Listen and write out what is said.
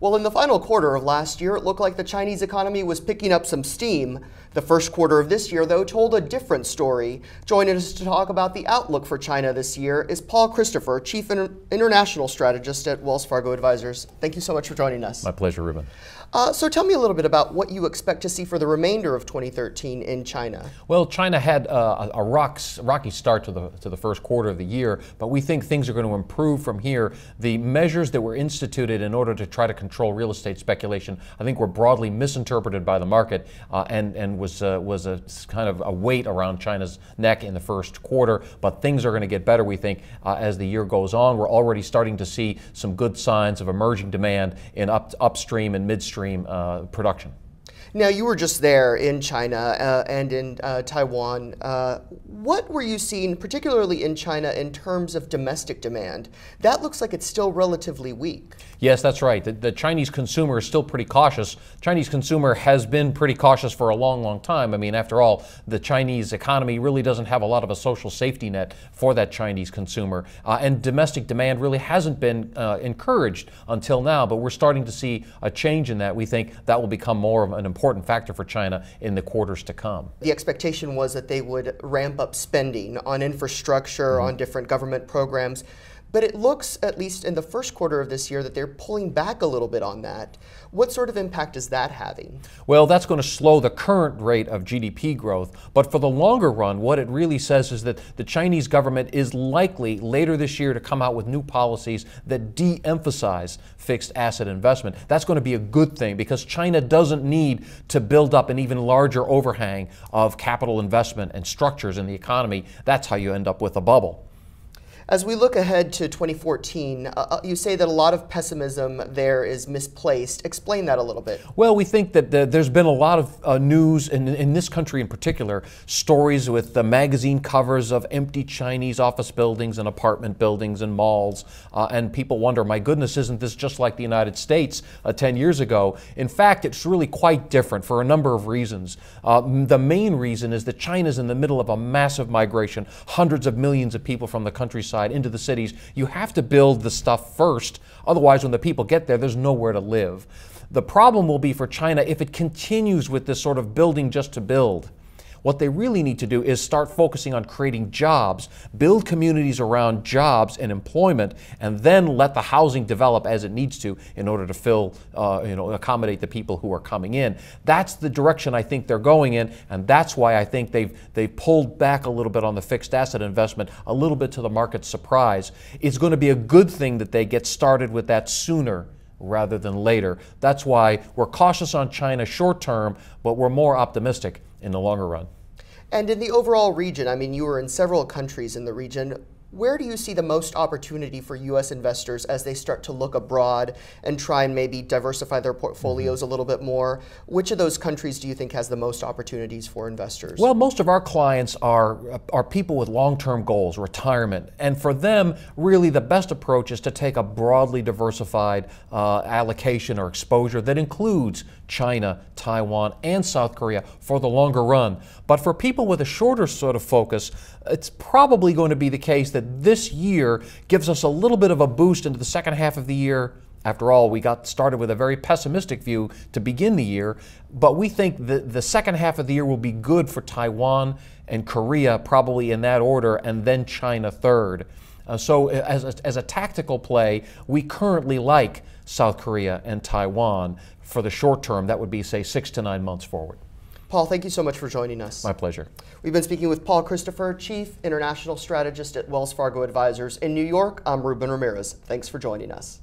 Well, in the final quarter of last year, it looked like the Chinese economy was picking up some steam. The first quarter of this year, though, told a different story. Joining us to talk about the outlook for China this year is Paul Christopher, Chief International Strategist at Wells Fargo Advisors. Thank you so much for joining us. My pleasure, Ruben. So tell me a little bit about what you expect to see for the remainder of 2013 in China. Well, China had a rocky start to the first quarter of the year, but we think things are going to improve from here. The measures that were instituted in order to try to control real estate speculation, I think, were broadly misinterpreted by the market and was a kind of a weight around China's neck in the first quarter. But things are going to get better, we think, as the year goes on. We're already starting to see some good signs of emerging demand in upstream and midstream production. Now, you were just there in China and in Taiwan. What were you seeing, particularly in China, in terms of domestic demand? That looks like it's still relatively weak. Yes, that's right. The Chinese consumer is still pretty cautious. Chinese consumer has been pretty cautious for a long, long time. I mean, after all, the Chinese economy really doesn't have a lot of a social safety net for that Chinese consumer. And domestic demand really hasn't been encouraged until now, but we're starting to see a change in that. We think that will become more of an important factor for China in the quarters to come. The expectation was that they would ramp up spending on infrastructure, on different government programs. But it looks, at least in the first quarter of this year, that they're pulling back a little bit on that. What sort of impact is that having? Well, that's going to slow the current rate of GDP growth. But for the longer run, what it really says is that the Chinese government is likely later this year to come out with new policies that de-emphasize fixed asset investment. That's going to be a good thing because China doesn't need to build up an even larger overhang of capital investment and structures in the economy. That's how you end up with a bubble. As we look ahead to 2014, you say that a lot of pessimism there is misplaced. Explain that a little bit. Well, we think that there's been a lot of news in this country in particular, stories with the magazine covers of empty Chinese office buildings and apartment buildings and malls, and people wonder, my goodness, isn't this just like the United States 10 years ago? In fact, it's really quite different for a number of reasons. The main reason is that China's in the middle of a massive migration, hundreds of millions of people from the countryside into the cities. You have to build the stuff first. Otherwise, when the people get there, there's nowhere to live. The problem will be for China if it continues with this sort of building just to build. What they really need to do is start focusing on creating jobs, build communities around jobs and employment, and then let the housing develop as it needs to in order to accommodate the people who are coming in. That's the direction I think they're going in, and that's why I think they've pulled back a little bit on the fixed asset investment, a little bit to the market's surprise. It's going to be a good thing that they get started with that sooner rather than later. That's why we're cautious on China short term, but we're more optimistic in the longer run. And in the overall region, I mean, you were in several countries in the region. Where do you see the most opportunity for U.S. investors as they start to look abroad and try and maybe diversify their portfolios a little bit more? Which of those countries do you think has the most opportunities for investors? Well, most of our clients are people with long-term goals, retirement. And for them, really the best approach is to take a broadly diversified allocation or exposure that includes China, Taiwan, and South Korea for the longer run. But for people with a shorter sort of focus, it's probably going to be the case that this year gives us a little bit of a boost into the second half of the year. After all, we got started with a very pessimistic view to begin the year, but we think that the second half of the year will be good for Taiwan and Korea, probably in that order, and then China third. So as a tactical play, we currently like South Korea and Taiwan. For the short term, that would be, say, 6 to 9 months forward. Paul, thank you so much for joining us. My pleasure. We've been speaking with Paul Christopher, Chief International Strategist at Wells Fargo Advisors. In New York, I'm Ruben Ramirez. Thanks for joining us.